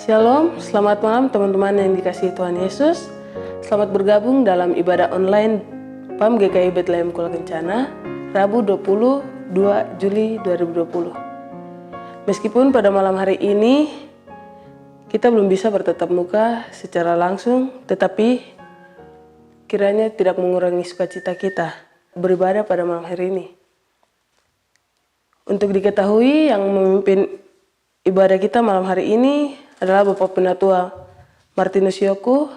Shalom, selamat malam teman-teman yang dikasihi Tuhan Yesus. Selamat bergabung dalam ibadah online PAM GKI Bethlehem Kuala Kencana, Rabu 22 Juli 2020. Meskipun pada malam hari ini kita belum bisa bertatap muka secara langsung, tetapi kiranya tidak mengurangi sukacita kita beribadah pada malam hari ini. Untuk diketahui, yang memimpin ibadah kita malam hari ini adalah Bapak Penatua Martinus Yoko.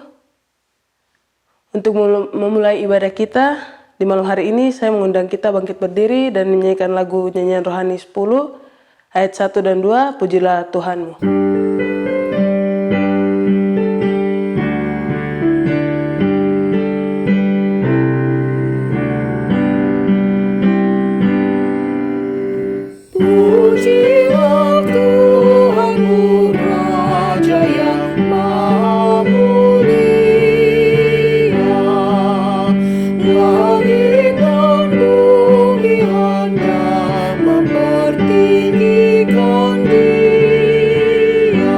Untuk memulai ibadah kita di malam hari ini, saya mengundang kita bangkit berdiri dan menyanyikan lagu nyanyian rohani 10 ayat 1 dan 2, Pujilah Tuhanmu. Pujilah Tuhanmu, Raja yang Maha Mulia. Langit dan bumi hendak mempertinggikan Dia,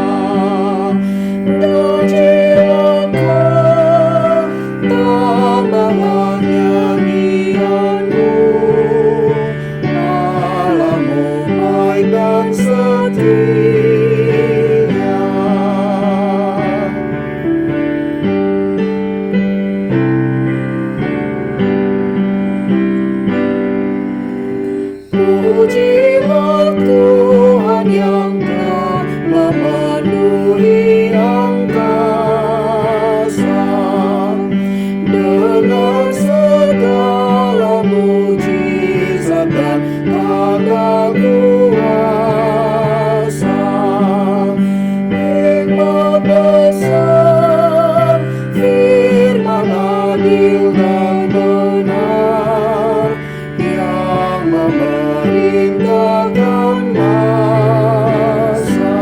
dan silakan tambahan nyanyianmu. Allahmu baik dan setia. Pujilah Tuhan yang telah memenuhi angkasa dengan segala mujizat dan tanda kuasa. Hikmat besar, firman adil dan benar, yang memerintahkan masa.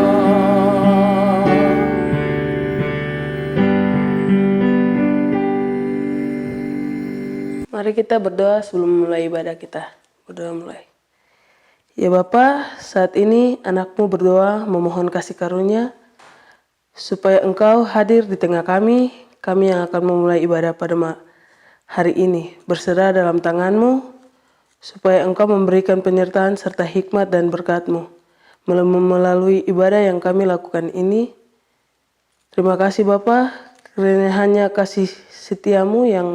Mari kita berdoa sebelum mulai ibadah kita. Berdoa mulai. Ya Bapa, saat ini anakmu berdoa memohon kasih karunia supaya Engkau hadir di tengah kami yang akan memulai ibadah pada hari ini. Berserah dalam tangan-Mu supaya Engkau memberikan penyertaan serta hikmat dan berkat-Mu melalui ibadah yang kami lakukan ini. Terima kasih Bapa, karena hanya kasih setia-Mu yang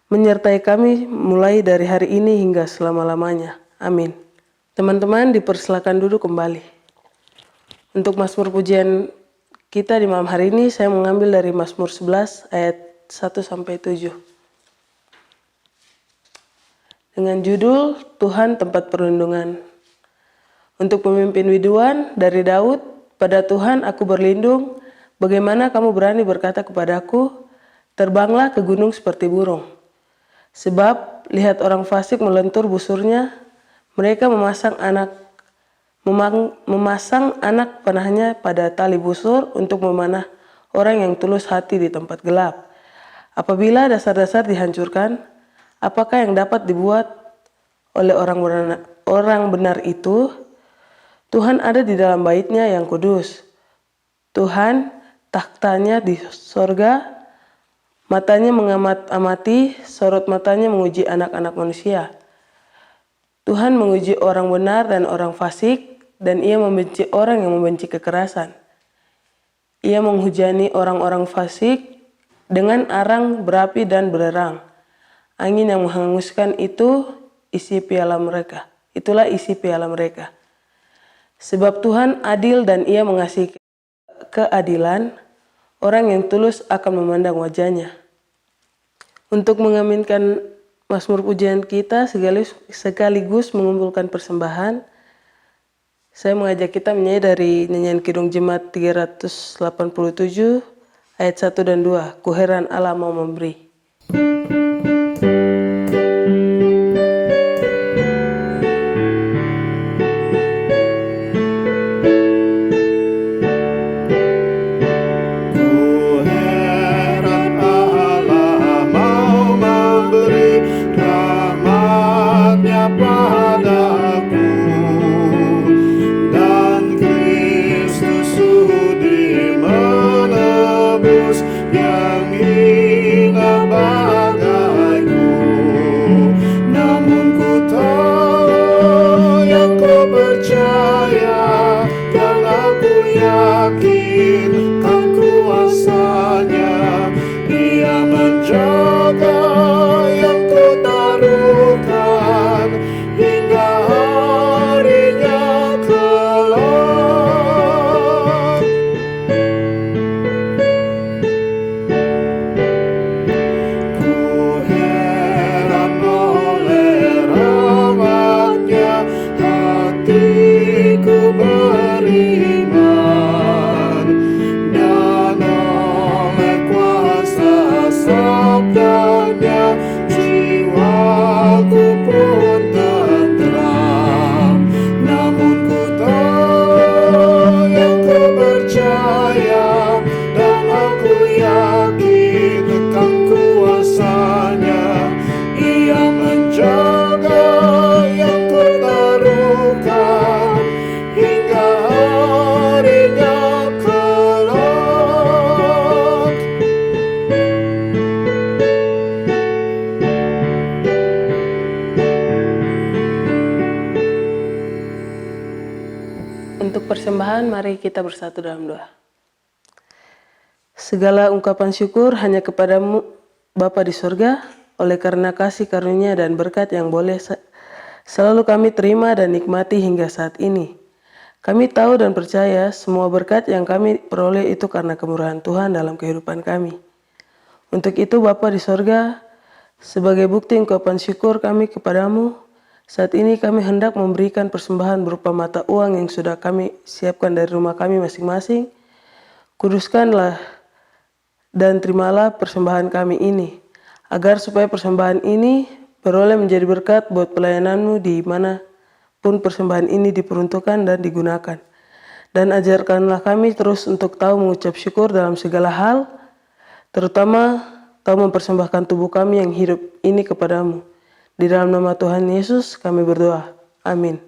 menyertai kami mulai dari hari ini hingga selama-lamanya. Amin. Teman-teman dipersilakan duduk kembali. Untuk Mazmur pujian kita di malam hari ini, saya mengambil dari Mazmur 11 ayat 1-7. Dengan judul Tuhan Tempat Perlindungan. Untuk pemimpin widuan dari Daud, pada Tuhan aku berlindung, bagaimana kamu berani berkata kepadaku, terbanglah ke gunung seperti burung. Sebab lihat orang fasik melentur busurnya, mereka memasang anak panahnya pada tali busur untuk memanah orang yang tulus hati di tempat gelap. Apabila dasar-dasar dihancurkan, apakah yang dapat dibuat oleh orang benar itu? Tuhan ada di dalam bait-Nya yang kudus. Tuhan takhtanya di sorga, matanya mengamati, sorot matanya menguji anak-anak manusia. Tuhan menguji orang benar dan orang fasik, dan Ia membenci orang yang membenci kekerasan. Ia menghujani orang-orang fasik dengan arang berapi dan belerang. Angin yang menghanguskan itulah isi piala mereka. Sebab Tuhan adil dan Ia mengasihi keadilan, orang yang tulus akan memandang wajah-Nya. Untuk mengaminkan Mazmur pujian kita sekaligus mengumpulkan persembahan, saya mengajak kita menyanyi dari nyanyian Kidung Jemaat 387 ayat 1 dan 2, Ku heran Allah mau memberi. Padaku dan Kristus sudi persembahan, mari kita bersatu dalam doa. Segala ungkapan syukur hanya kepadamu, Bapa di sorga, oleh karena kasih karunia dan berkat yang boleh selalu kami terima dan nikmati hingga saat ini. Kami tahu dan percaya semua berkat yang kami peroleh itu karena kemurahan Tuhan dalam kehidupan kami. Untuk itu Bapa di sorga, sebagai bukti ungkapan syukur kami kepadamu, saat ini kami hendak memberikan persembahan berupa mata uang yang sudah kami siapkan dari rumah kami masing-masing. Kuduskanlah dan terimalah persembahan kami ini, agar supaya persembahan ini beroleh menjadi berkat buat pelayananmu di mana pun persembahan ini diperuntukkan dan digunakan. Dan ajarkanlah kami terus untuk tahu mengucap syukur dalam segala hal, terutama tahu mempersembahkan tubuh kami yang hidup ini kepadamu. Di dalam nama Tuhan Yesus kami berdoa. Amin.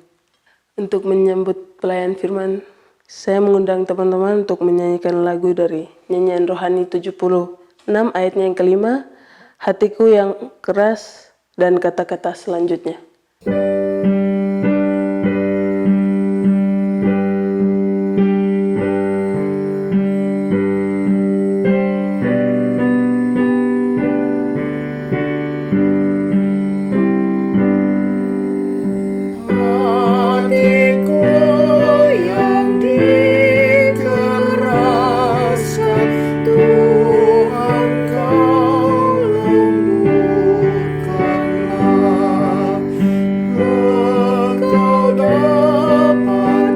Untuk menyambut pelayan firman, saya mengundang teman-teman untuk menyanyikan lagu dari nyanyian rohani 76 ayatnya yang kelima, Hatiku yang Keras, dan kata-kata selanjutnya. Hatiku yang dikeraskan, Tuhan Kau lembutkanlah. Engkau dapat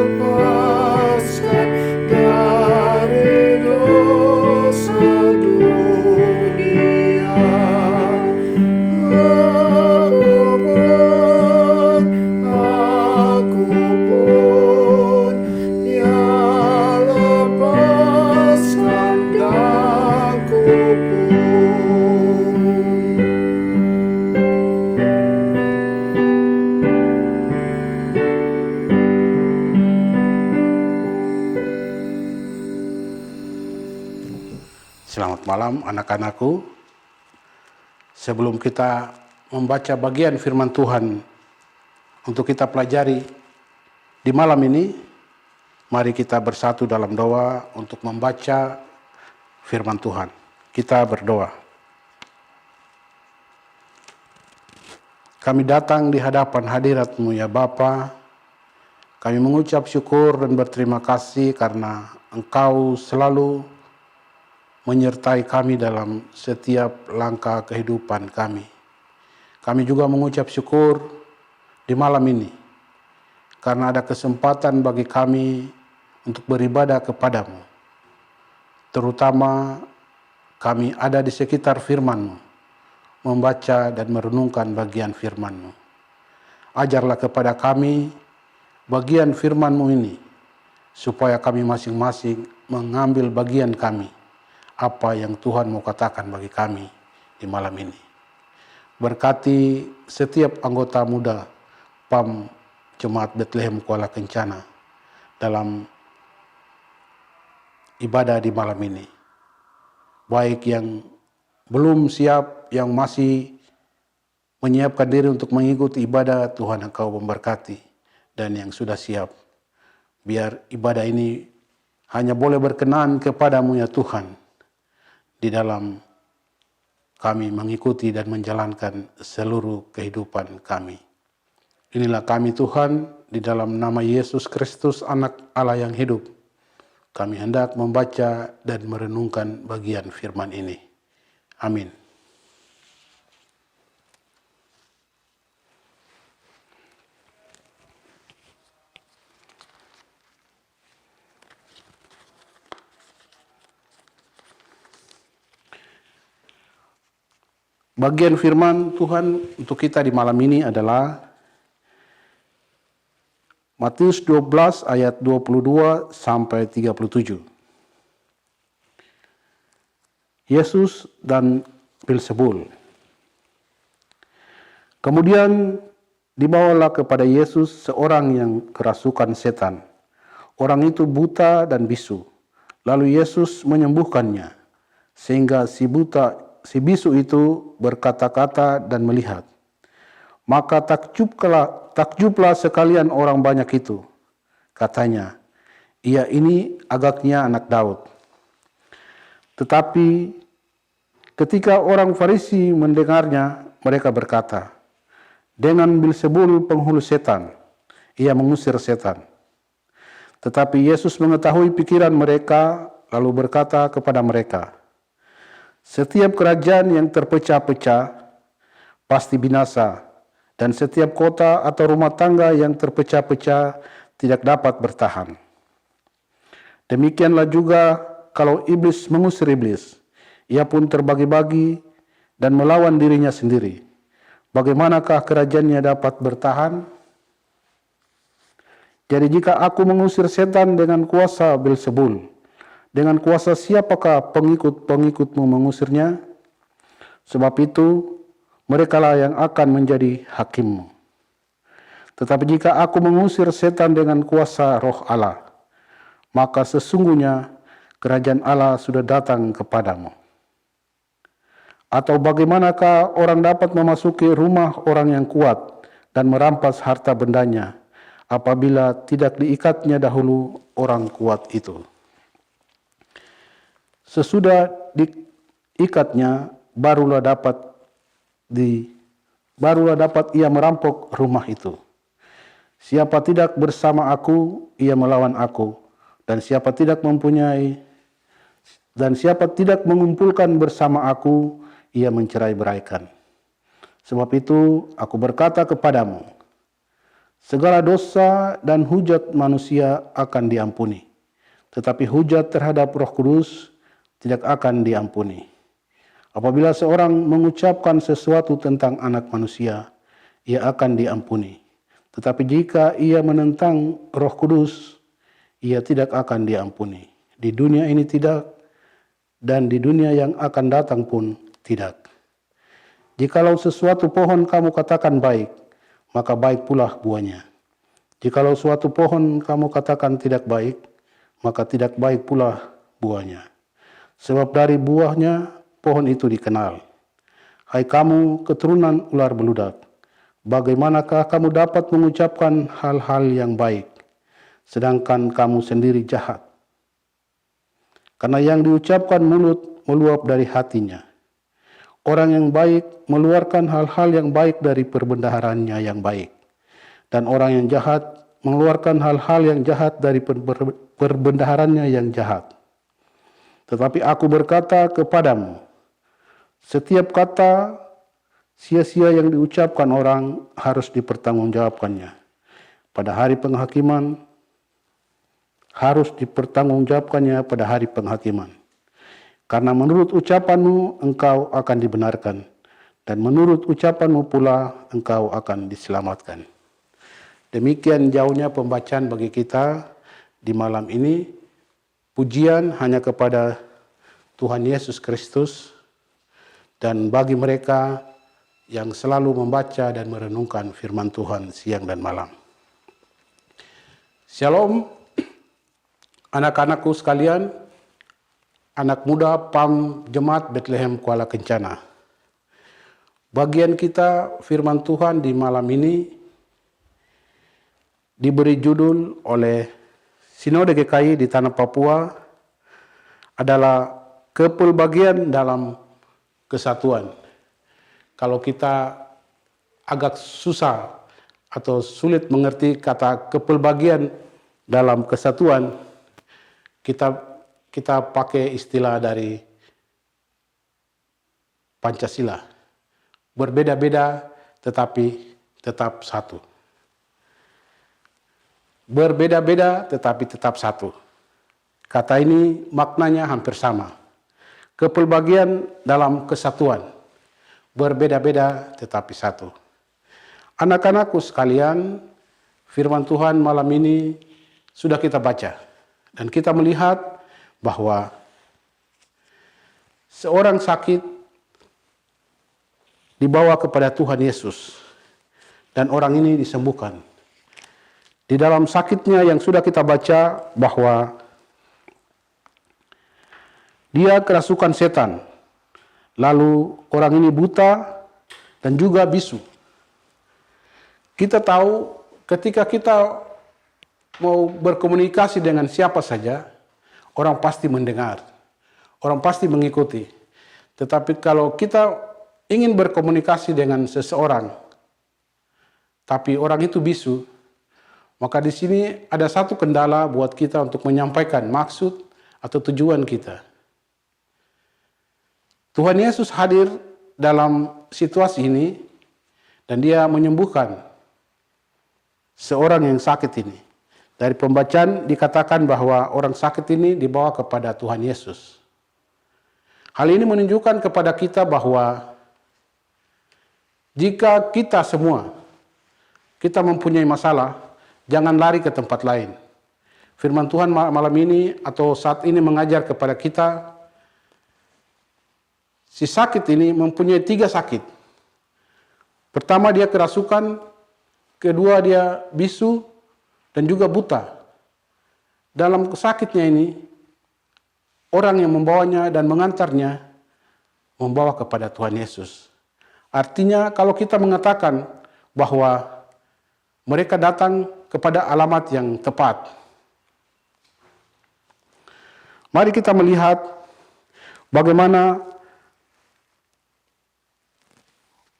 melepaskan dari dosa dunia. Aku pun, ya lepaskan daku pun. Selamat malam anak-anakku. Sebelum kita membaca bagian firman Tuhan untuk kita pelajari di malam ini, mari kita bersatu dalam doa untuk membaca firman Tuhan. Kita berdoa. Kami datang di hadapan hadirat-Mu ya Bapa. Kami mengucap syukur dan berterima kasih karena Engkau selalu menyertai kami dalam setiap langkah kehidupan kami. Kami juga mengucap syukur di malam ini karena ada kesempatan bagi kami untuk beribadah kepadamu. Terutama kami ada di sekitar firman-Mu, membaca dan merenungkan bagian firman-Mu. Ajarlah kepada kami bagian firman-Mu ini, supaya kami masing-masing mengambil bagian kami, apa yang Tuhan mau katakan bagi kami di malam ini. Berkati setiap anggota muda PAM Jemaat Bethlehem Kuala Kencana dalam ibadah di malam ini. Baik yang belum siap, yang masih menyiapkan diri untuk mengikuti ibadah, Tuhan Engkau memberkati. Dan yang sudah siap, biar ibadah ini hanya boleh berkenan kepadamu ya Tuhan, di dalam kami mengikuti dan menjalankan seluruh kehidupan kami. Inilah kami Tuhan, di dalam nama Yesus Kristus Anak Allah yang hidup. Kami hendak membaca dan merenungkan bagian firman ini. Amin. Bagian firman Tuhan untuk kita di malam ini adalah Matius 12 ayat 22 sampai 37. Yesus dan Beelzebul. Kemudian dibawalah kepada Yesus seorang yang kerasukan setan. Orang itu buta dan bisu. Lalu Yesus menyembuhkannya, sehingga si bisu itu berkata-kata dan melihat. Maka takjublah sekalian orang banyak itu, Katanya, ia ini agaknya anak Daud. Tetapi ketika orang Farisi mendengarnya, mereka berkata, dengan Bilzebul penghulu setan, ia mengusir setan. Tetapi Yesus mengetahui pikiran mereka, lalu berkata kepada mereka, setiap kerajaan yang terpecah-pecah pasti binasa, dan setiap kota atau rumah tangga yang terpecah-pecah tidak dapat bertahan. Demikianlah juga kalau iblis mengusir iblis, ia pun terbagi-bagi dan melawan dirinya sendiri. Bagaimanakah kerajaannya dapat bertahan? Jadi jika aku mengusir setan dengan kuasa Bilzebul, dengan kuasa siapakah pengikut-pengikutmu mengusirnya? Sebab itu, merekalah yang akan menjadi hakimmu. Tetapi jika aku mengusir setan dengan kuasa Roh Allah, maka sesungguhnya kerajaan Allah sudah datang kepadamu. Atau bagaimanakah orang dapat memasuki rumah orang yang kuat dan merampas harta bendanya, apabila tidak diikatnya dahulu orang kuat itu? Sesudah diikatnya, barulah dapat ia merampok rumah itu. Siapa tidak bersama aku, ia melawan aku, dan siapa tidak mengumpulkan bersama aku, ia mencerai-beraikan. Sebab itu aku berkata kepadamu, segala dosa dan hujat manusia akan diampuni, tetapi hujat terhadap Roh Kudus tidak akan diampuni. Apabila seorang mengucapkan sesuatu tentang anak manusia, ia akan diampuni. Tetapi jika ia menentang Roh Kudus, ia tidak akan diampuni. Di dunia ini tidak, dan di dunia yang akan datang pun tidak. Jikalau sesuatu pohon kamu katakan baik, maka baik pula buahnya. Jikalau suatu pohon kamu katakan tidak baik, maka tidak baik pula buahnya. Sebab dari buahnya pohon itu dikenal. Hai kamu keturunan ular beludak, bagaimanakah kamu dapat mengucapkan hal-hal yang baik, sedangkan kamu sendiri jahat? Karena yang diucapkan mulut meluap dari hatinya. Orang yang baik mengeluarkan hal-hal yang baik dari perbendaharanya yang baik, dan orang yang jahat mengeluarkan hal-hal yang jahat dari perbendaharanya yang jahat. Tetapi aku berkata kepadamu, setiap kata sia-sia yang diucapkan orang harus dipertanggungjawabkannya. Pada hari penghakiman, harus dipertanggungjawabkannya pada hari penghakiman. Karena menurut ucapanmu engkau akan dibenarkan, dan menurut ucapanmu pula engkau akan diselamatkan. Demikian jauhnya pembacaan bagi kita di malam ini. Pujian hanya kepada Tuhan Yesus Kristus, dan bagi mereka yang selalu membaca dan merenungkan firman Tuhan siang dan malam. Shalom, anak-anakku sekalian, anak muda PAM Jemaat Bethlehem Kuala Kencana. Bagian kita firman Tuhan di malam ini diberi judul oleh Sinode GKI di Tanah Papua adalah kepelbagian dalam kesatuan. Kalau kita agak susah atau sulit mengerti kata kepelbagian dalam kesatuan, kita pakai istilah dari Pancasila. Berbeda-beda tetapi tetap satu. Berbeda-beda tetapi tetap satu. Kata ini maknanya hampir sama. Kepelbagian dalam kesatuan. Berbeda-beda tetapi satu. Anak-anakku sekalian, firman Tuhan malam ini sudah kita baca. Dan kita melihat bahwa seorang sakit dibawa kepada Tuhan Yesus. Dan orang ini disembuhkan. Di dalam sakitnya yang sudah kita baca bahwa dia kerasukan setan. Lalu orang ini buta dan juga bisu. Kita tahu ketika kita mau berkomunikasi dengan siapa saja, orang pasti mendengar, orang pasti mengikuti. Tetapi kalau kita ingin berkomunikasi dengan seseorang, tapi orang itu bisu, maka di sini ada satu kendala buat kita untuk menyampaikan maksud atau tujuan kita. Tuhan Yesus hadir dalam situasi ini dan dia menyembuhkan seorang yang sakit ini. Dari pembacaan dikatakan bahwa orang sakit ini dibawa kepada Tuhan Yesus. Hal ini menunjukkan kepada kita bahwa jika kita semua kita mempunyai masalah, jangan lari ke tempat lain. Firman Tuhan malam ini atau saat ini mengajar kepada kita, si sakit ini mempunyai 3 sakit. Pertama dia kerasukan, kedua dia bisu, dan juga buta. Dalam sakitnya ini, orang yang membawanya dan mengantarnya membawa kepada Tuhan Yesus. Artinya kalau kita mengatakan bahwa mereka datang kepada alamat yang tepat. Mari kita melihat bagaimana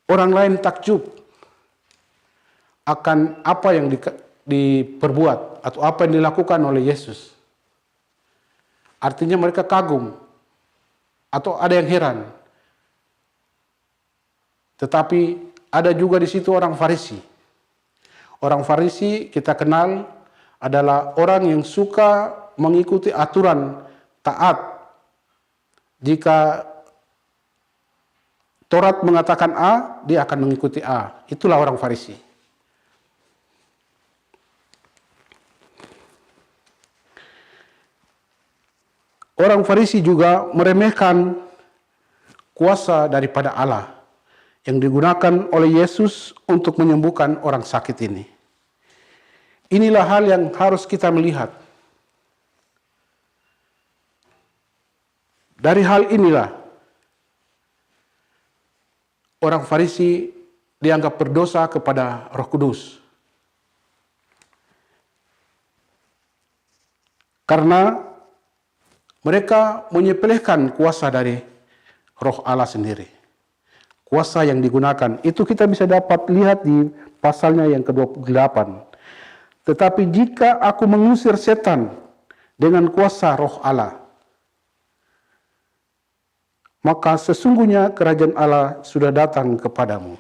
orang lain takjub akan apa yang diperbuat atau apa yang dilakukan oleh Yesus. Artinya mereka kagum atau ada yang heran. Tetapi ada juga di situ orang Farisi. Orang Farisi kita kenal adalah orang yang suka mengikuti aturan taat. Jika Taurat mengatakan A, dia akan mengikuti A. Itulah orang Farisi. Orang Farisi juga meremehkan kuasa daripada Allah yang digunakan oleh Yesus untuk menyembuhkan orang sakit ini. Inilah hal yang harus kita melihat. Dari hal inilah orang Farisi dianggap berdosa kepada Roh Kudus. Karena mereka menyepelekan kuasa dari Roh Allah sendiri. Kuasa yang digunakan, itu kita bisa dapat lihat di pasalnya yang ke-28. Tetapi jika aku mengusir setan dengan kuasa Roh Allah, maka sesungguhnya kerajaan Allah sudah datang kepadamu.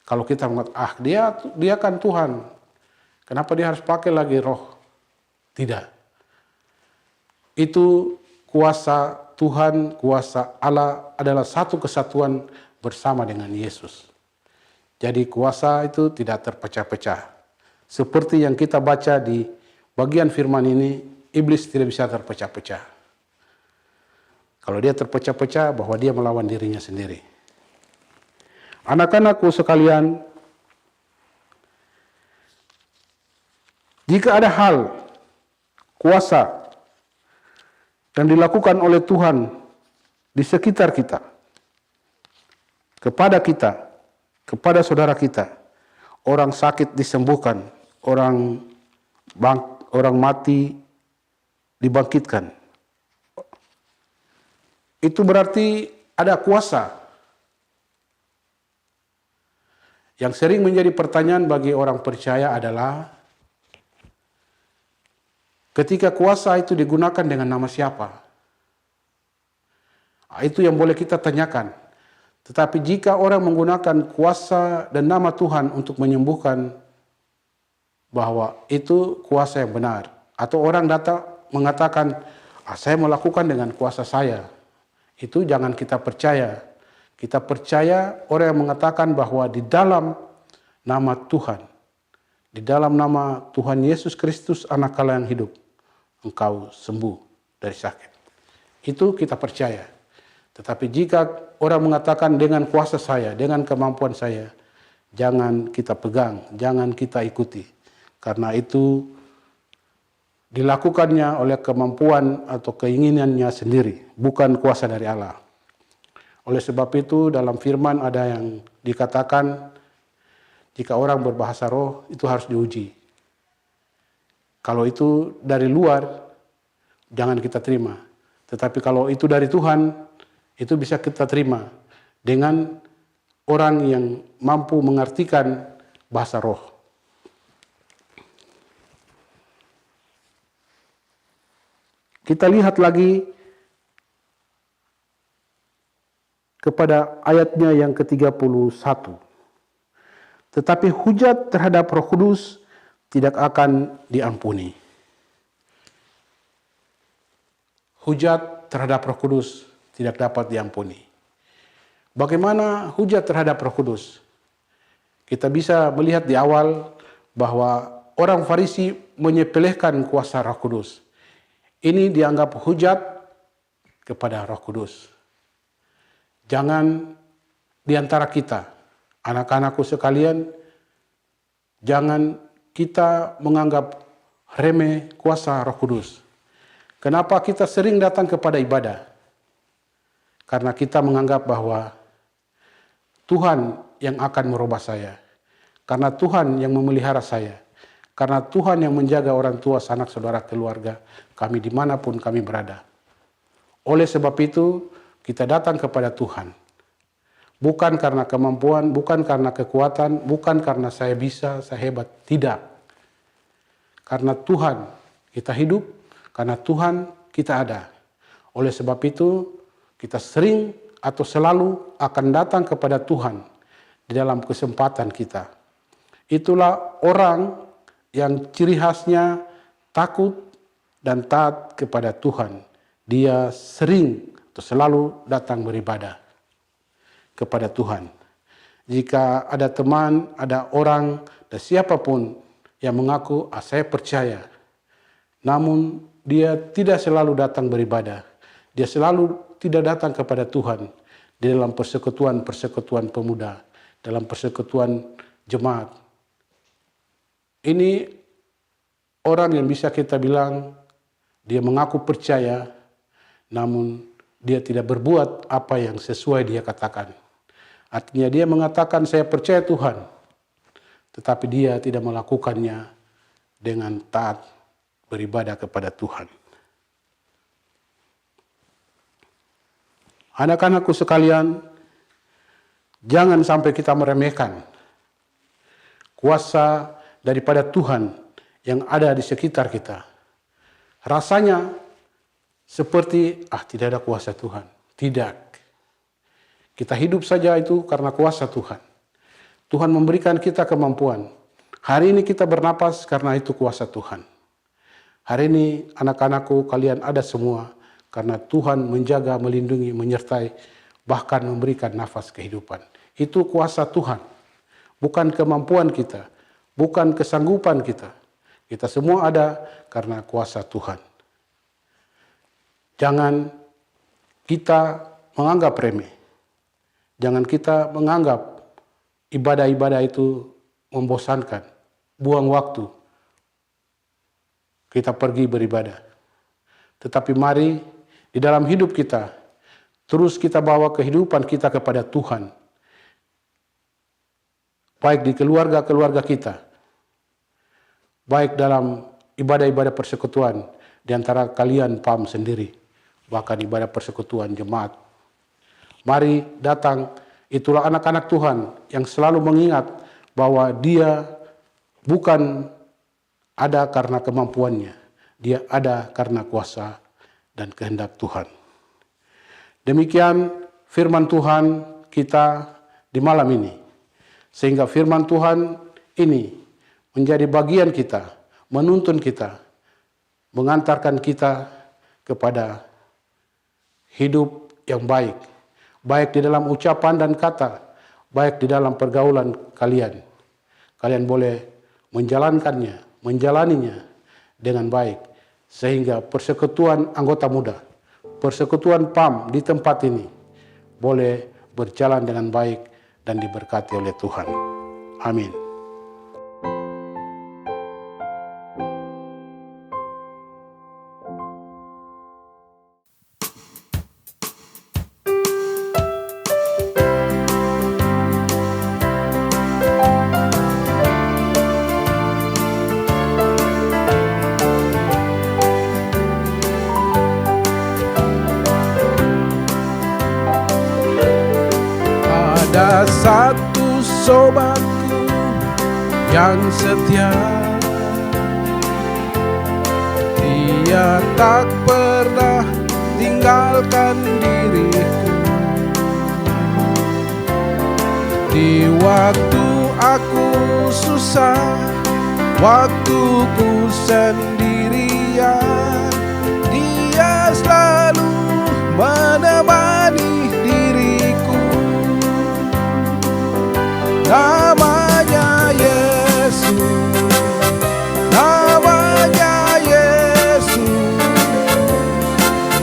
Kalau kita mengatakan, dia kan Tuhan, kenapa dia harus pakai lagi roh? Tidak. Itu kuasa Tuhan, kuasa Allah adalah satu kesatuan bersama dengan Yesus. Jadi kuasa itu tidak terpecah-pecah. Seperti yang kita baca di bagian firman ini, iblis tidak bisa terpecah-pecah. Kalau dia terpecah-pecah, bahwa dia melawan dirinya sendiri. Anak-anakku sekalian, jika ada hal, kuasa, yang dilakukan oleh Tuhan di sekitar kita, kepada saudara kita, orang sakit disembuhkan, orang mati dibangkitkan. Itu berarti ada kuasa. Yang sering menjadi pertanyaan bagi orang percaya adalah, ketika kuasa itu digunakan dengan nama siapa? Itu yang boleh kita tanyakan. Tetapi jika orang menggunakan kuasa dan nama Tuhan untuk menyembuhkan, bahwa itu kuasa yang benar. Atau orang datang mengatakan, saya melakukan dengan kuasa saya. Itu jangan kita percaya. Kita percaya orang yang mengatakan bahwa di dalam nama Tuhan, di dalam nama Tuhan Yesus Kristus, Anak Allah yang hidup, engkau sembuh dari sakit. Itu kita percaya. Tetapi jika orang mengatakan dengan kuasa saya, dengan kemampuan saya, jangan kita pegang, jangan kita ikuti. Karena itu dilakukannya oleh kemampuan atau keinginannya sendiri, bukan kuasa dari Allah. Oleh sebab itu dalam firman ada yang dikatakan, jika orang berbahasa roh itu harus diuji. Kalau itu dari luar, jangan kita terima. Tetapi kalau itu dari Tuhan, itu bisa kita terima dengan orang yang mampu mengartikan bahasa roh. Kita lihat lagi kepada ayatnya yang ke-31. Tetapi hujat terhadap Roh Kudus tidak akan diampuni. Hujat terhadap Roh Kudus tidak dapat diampuni. Bagaimana hujat terhadap Roh Kudus? Kita bisa melihat di awal bahwa orang Farisi menyepelekan kuasa Roh Kudus. Ini dianggap hujat kepada Roh Kudus. Jangan di antara kita, anak-anakku sekalian, jangan kita menganggap remeh kuasa Roh Kudus. Kenapa kita sering datang kepada ibadah? Karena kita menganggap bahwa Tuhan yang akan merubah saya. Karena Tuhan yang memelihara saya. Karena Tuhan yang menjaga orang tua, sanak, saudara, keluarga kami dimanapun kami berada. Oleh sebab itu, kita datang kepada Tuhan. Bukan karena kemampuan, bukan karena kekuatan, bukan karena saya bisa, saya hebat. Tidak. Karena Tuhan kita hidup, karena Tuhan kita ada. Oleh sebab itu, kita sering atau selalu akan datang kepada Tuhan di dalam kesempatan kita. Itulah orang yang ciri khasnya takut dan taat kepada Tuhan. Dia sering atau selalu datang beribadah kepada Tuhan. Jika ada teman, ada orang, dan siapapun yang mengaku, saya percaya, namun dia tidak selalu datang beribadah. Dia selalu tidak datang kepada Tuhan di dalam persekutuan-persekutuan pemuda, dalam persekutuan jemaat. Ini orang yang bisa kita bilang dia mengaku percaya, namun dia tidak berbuat apa yang sesuai dia katakan. Artinya dia mengatakan saya percaya Tuhan, tetapi dia tidak melakukannya dengan taat beribadah kepada Tuhan. Anak-anakku sekalian, jangan sampai kita meremehkan kuasa daripada Tuhan yang ada di sekitar kita. Rasanya seperti, tidak ada kuasa Tuhan. Tidak. Kita hidup saja itu karena kuasa Tuhan. Tuhan memberikan kita kemampuan. Hari ini kita bernapas karena itu kuasa Tuhan. Hari ini anak-anakku kalian ada semua karena Tuhan menjaga, melindungi, menyertai, bahkan memberikan nafas kehidupan. Itu kuasa Tuhan. Bukan kemampuan kita. Bukan kesanggupan kita. Kita semua ada karena kuasa Tuhan. Jangan kita menganggap remeh. Jangan kita menganggap ibadah-ibadah itu membosankan. Buang waktu. Kita pergi beribadah. Tetapi mari di dalam hidup kita, terus kita bawa kehidupan kita kepada Tuhan. Baik di keluarga-keluarga kita, baik dalam ibadah-ibadah persekutuan, di antara kalian PAM sendiri, bahkan ibadah persekutuan jemaat. Mari datang, itulah anak-anak Tuhan yang selalu mengingat bahwa dia bukan ada karena kemampuannya, dia ada karena kuasa dan kehendak Tuhan. Demikian firman Tuhan kita di malam ini. Sehingga firman Tuhan ini menjadi bagian kita, menuntun kita, mengantarkan kita kepada hidup yang baik. Baik di dalam ucapan dan kata, baik di dalam pergaulan kalian. Kalian boleh menjalankannya, menjalaninya dengan baik. Sehingga persekutuan anggota muda, persekutuan PAM di tempat ini boleh berjalan dengan baik dan diberkati oleh Tuhan. Amin. Ada satu sobatku yang setia, dia tak pernah tinggalkan diriku. Di waktu aku susah, waktuku sendirian, dia selalu menemani diriku. Namanya Yesus, namanya Yesus,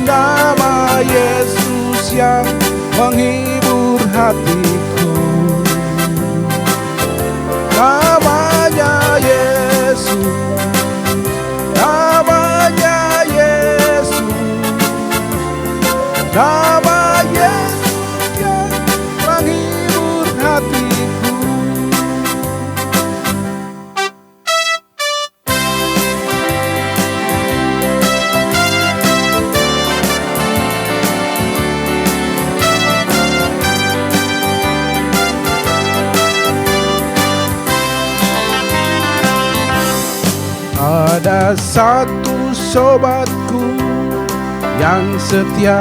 nama Yesus yang menghibur hatiku. Namanya Yesus, namanya Yesus, nama Yesus yang menghibur hatiku. Ada satu sobatku yang setia,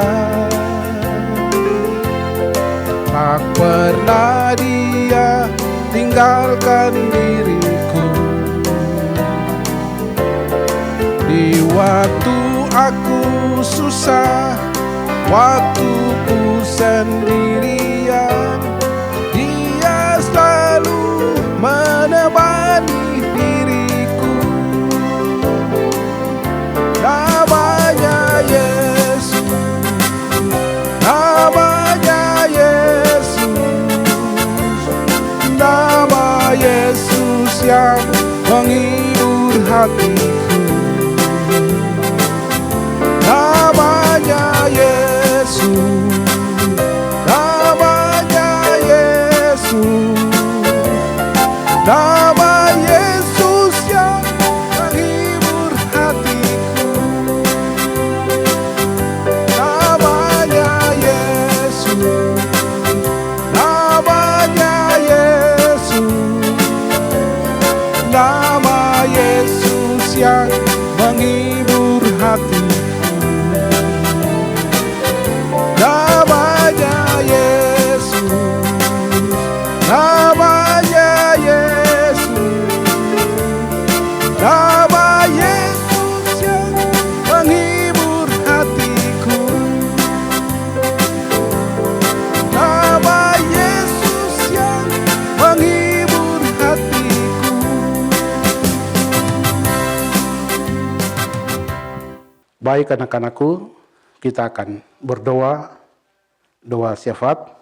tak pernah dia tinggalkan diriku. Di waktu aku susah, waktuku sendirian, dia selalu menemani diriku. Namanya Yesus, namanya Yesus, nama Yesus yang menghibur hatiku. Namanya Yesus, namanya Yesus, nama Yesus yang menghibur hatiku. Namanya Yesus, namanya Yesus, nama Yesus yang menghibur hatiku. Namanya Yesus, namanya Yesus, nama Yesus yang menghibur hatiku. Nama Yesus yang menghibur hatiku. Baik anak-anakku, kita akan berdoa, doa syafaat.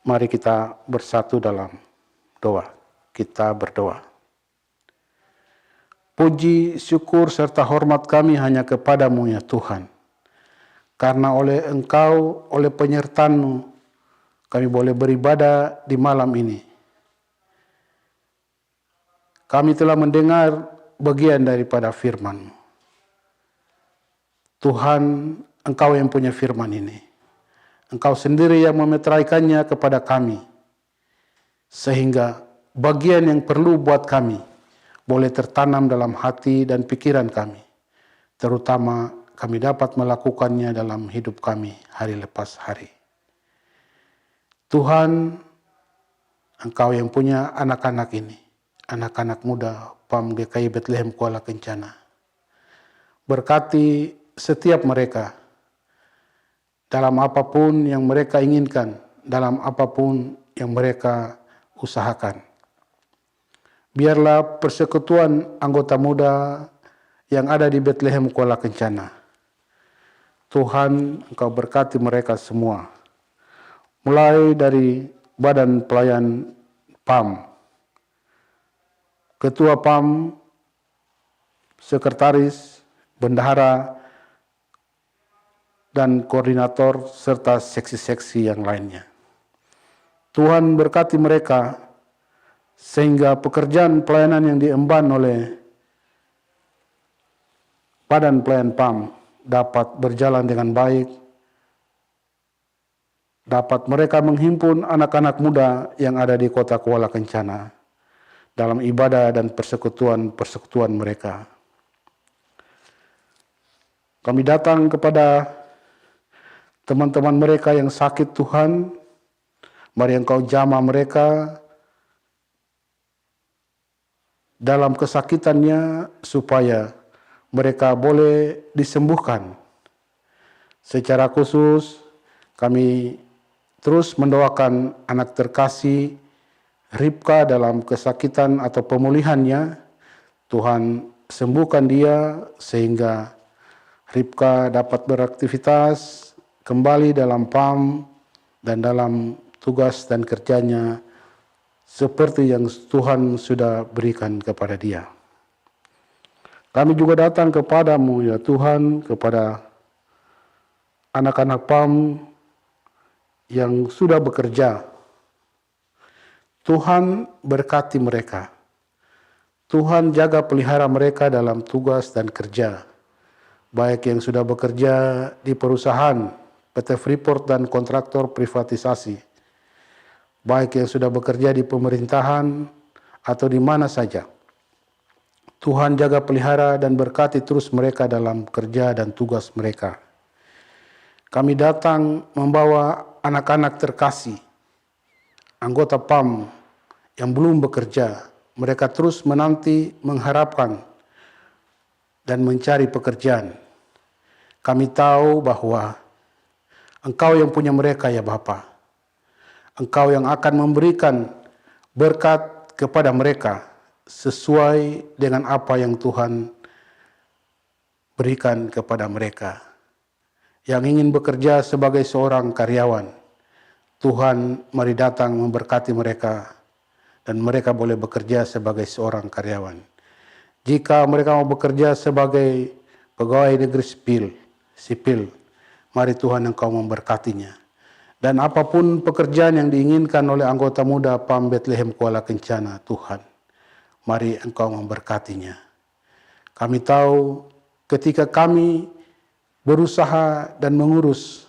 Mari kita bersatu dalam doa. Kita berdoa. Puji, syukur, serta hormat kami hanya kepadamu ya Tuhan. Karena oleh Engkau, oleh penyertaan-Mu, kami boleh beribadah di malam ini. Kami telah mendengar bagian daripada firman-Mu. Tuhan, Engkau yang punya firman ini. Engkau sendiri yang memeteraikannya kepada kami. Sehingga bagian yang perlu buat kami boleh tertanam dalam hati dan pikiran kami. Terutama kami dapat melakukannya dalam hidup kami hari lepas hari. Tuhan, Engkau yang punya anak-anak ini. Anak-anak muda PAM GKI Bethlehem Kuala Kencana. Berkati setiap mereka dalam apapun yang mereka inginkan, dalam apapun yang mereka usahakan. Biarlah persekutuan anggota muda yang ada di Bethlehem Kuala Kencana, Tuhan, Engkau berkati mereka semua. Mulai dari Badan Pelayan PAM, Ketua PAM, Sekretaris, Bendahara, dan koordinator serta seksi-seksi yang lainnya. Tuhan berkati mereka sehingga pekerjaan pelayanan yang diemban oleh Badan Pelayan PAM dapat berjalan dengan baik dapat mereka menghimpun anak-anak muda yang ada di kota Kuala Kencana dalam ibadah dan persekutuan mereka. Kami datang kepada teman-teman mereka yang sakit Tuhan, mari Engkau jamah mereka dalam kesakitannya supaya mereka boleh disembuhkan. Secara khusus kami terus mendoakan anak terkasih Ribka dalam kesakitan atau pemulihannya. Tuhan sembuhkan dia sehingga Ribka dapat beraktivitas kembali dalam PAM dan dalam tugas dan kerjanya seperti yang Tuhan sudah berikan kepada dia. Kami juga datang kepadamu ya Tuhan, kepada anak-anak PAM yang sudah bekerja. Tuhan berkati mereka. Tuhan jaga pelihara mereka dalam tugas dan kerja. Baik yang sudah bekerja di perusahaan, PT Freeport dan kontraktor privatisasi. Baik yang sudah bekerja di pemerintahan atau di mana saja. Tuhan jaga pelihara dan berkati terus mereka dalam kerja dan tugas mereka. Kami datang membawa anak-anak terkasih, anggota PAM yang belum bekerja. Mereka terus menanti, mengharapkan, dan mencari pekerjaan. Kami tahu bahwa Engkau yang punya mereka ya Bapa. Engkau yang akan memberikan berkat kepada mereka sesuai dengan apa yang Tuhan berikan kepada mereka. Yang ingin bekerja sebagai seorang karyawan, Tuhan mari datang memberkati mereka dan mereka boleh bekerja sebagai seorang karyawan. Jika mereka mau bekerja sebagai pegawai negeri sipil, mari Tuhan Engkau memberkatinya. Dan apapun pekerjaan yang diinginkan oleh anggota muda PAM Bethlehem Kuala Kencana, Tuhan, mari Engkau memberkatinya. Kami tahu ketika kami berusaha dan mengurus,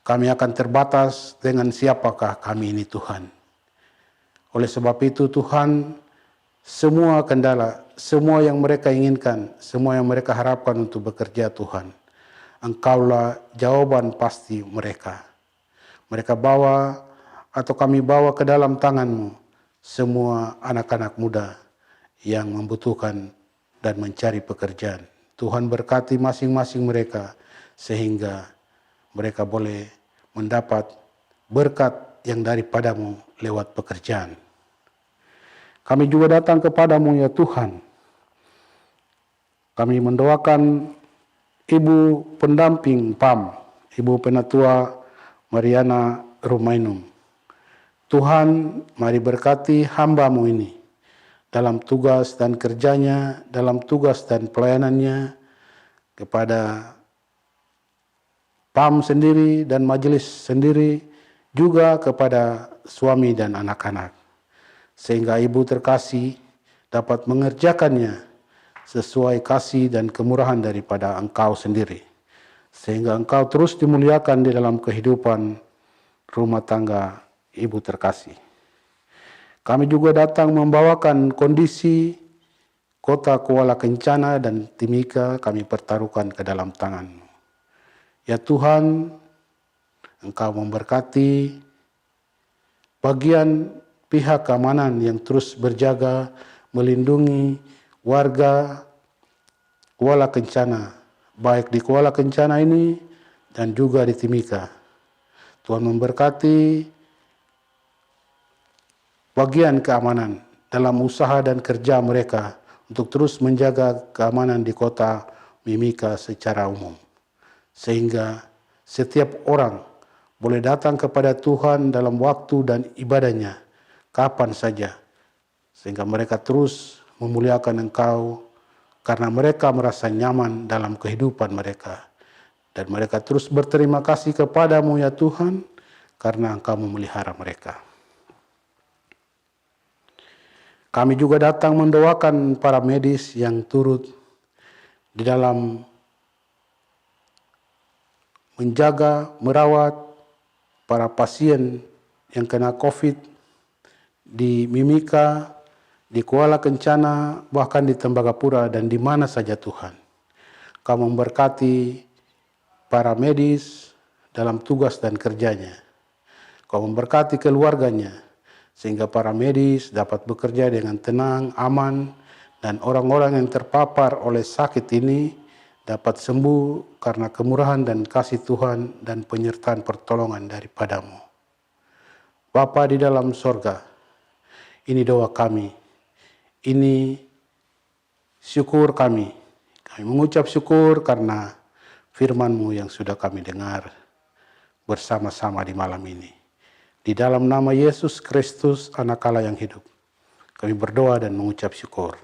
kami akan terbatas dengan siapakah kami ini Tuhan. Oleh sebab itu Tuhan, semua kendala, semua yang mereka inginkan, semua yang mereka harapkan untuk bekerja Tuhan, Engkaulah jawaban pasti mereka. Mereka bawa atau kami bawa ke dalam tangan-Mu semua anak-anak muda yang membutuhkan dan mencari pekerjaan. Tuhan berkati masing-masing mereka sehingga mereka boleh mendapat berkat yang daripada-Mu lewat pekerjaan. Kami juga datang kepadamu ya Tuhan. Kami mendoakan Ibu pendamping PAM, Ibu Penatua Mariana Rumainum. Tuhan mari berkati hamba-Mu ini dalam tugas dan kerjanya, dalam tugas dan pelayanannya kepada PAM sendiri dan majelis sendiri, juga kepada suami dan anak-anak. Sehingga ibu terkasih dapat mengerjakannya sesuai kasih dan kemurahan daripada Engkau sendiri. Sehingga Engkau terus dimuliakan di dalam kehidupan rumah tangga ibu terkasih. Kami juga datang membawakan kondisi kota Kuala Kencana dan Timika kami pertaruhkan ke dalam tangan-Mu. Ya Tuhan, Engkau memberkati bagian pihak keamanan yang terus berjaga melindungi warga Kuala Kencana, baik di Kuala Kencana ini dan juga di Timika. Tuhan memberkati bagian keamanan dalam usaha dan kerja mereka untuk terus menjaga keamanan di kota Mimika secara umum. Sehingga setiap orang boleh datang kepada Tuhan dalam waktu dan ibadahnya kapan saja. Sehingga mereka terus memuliakan Engkau karena mereka merasa nyaman dalam kehidupan mereka. Dan mereka terus berterima kasih kepadamu ya Tuhan karena Engkau memelihara mereka. Kami juga datang mendoakan para medis yang turut di dalam menjaga, merawat, para pasien yang kena COVID di Mimika, di Kuala Kencana, bahkan di Tembagapura dan di mana saja Tuhan. Kau memberkati para medis dalam tugas dan kerjanya. Kau memberkati keluarganya, sehingga para medis dapat bekerja dengan tenang, aman, dan orang-orang yang terpapar oleh sakit ini dapat sembuh karena kemurahan dan kasih Tuhan dan penyertaan pertolongan daripadamu. Bapa di dalam sorga, ini doa kami, ini syukur kami. Kami mengucap syukur karena firman-Mu yang sudah kami dengar bersama-sama di malam ini. Di dalam nama Yesus Kristus, Anak Allah yang hidup, kami berdoa dan mengucap syukur.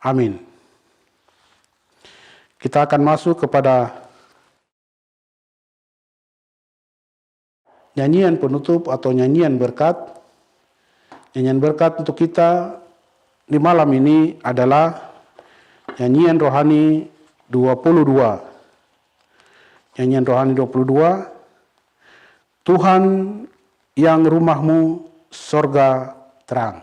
Amin. Kita akan masuk kepada nyanyian penutup atau nyanyian berkat. Nyanyian berkat untuk kita di malam ini adalah nyanyian rohani 22. Nyanyian rohani 22. Tuhan yang rumahmu sorga terang.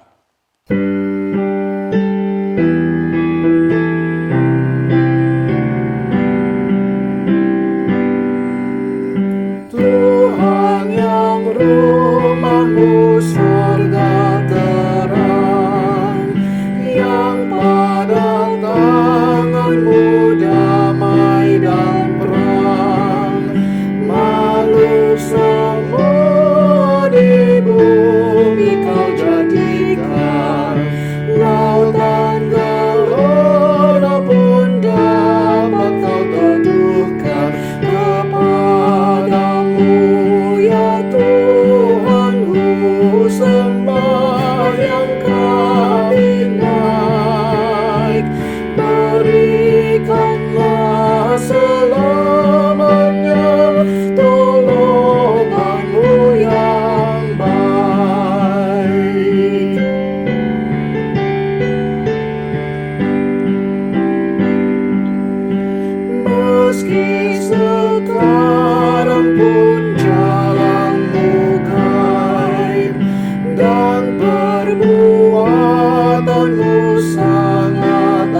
Tuhan yang rumahmu sorga terang, yang pada tanganmu damai dan perang, makhluk semua di bumi kau jadikan, lautan gelora pun dapat kau teduhkan. Kepadamu ya Tuhanku sembahyang kami naik, berikanlah selamanya tolongan-Mu yang baik. Meski sekarang pun jalanmu gaib dan perbuatanmu sangat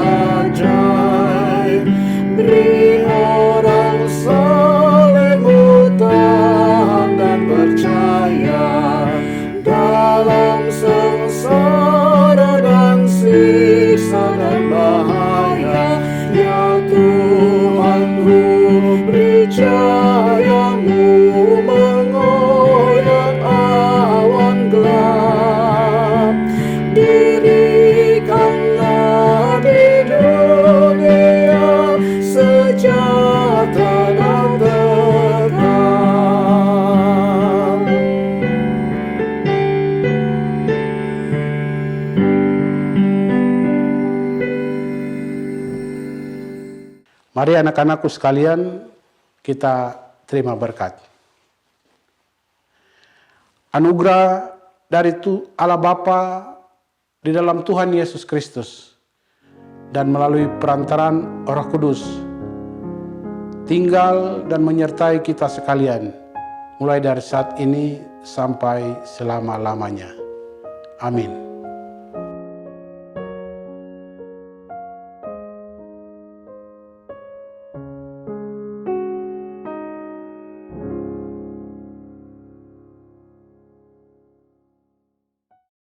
ajaib, beri orang salehmu tahan dan percaya dalam sengsara dan siksa dan bahaya. Ya Tuhanku, beri cahayamu mengoyak awan gelap, dirikanlah di dunia sejahtera dan kekal. Mari anak-anakku sekalian, kita terima berkat. Anugerah dari Allah Bapa di dalam Tuhan Yesus Kristus dan melalui perantaran Roh Kudus tinggal dan menyertai kita sekalian mulai dari saat ini sampai selama-lamanya. Amin.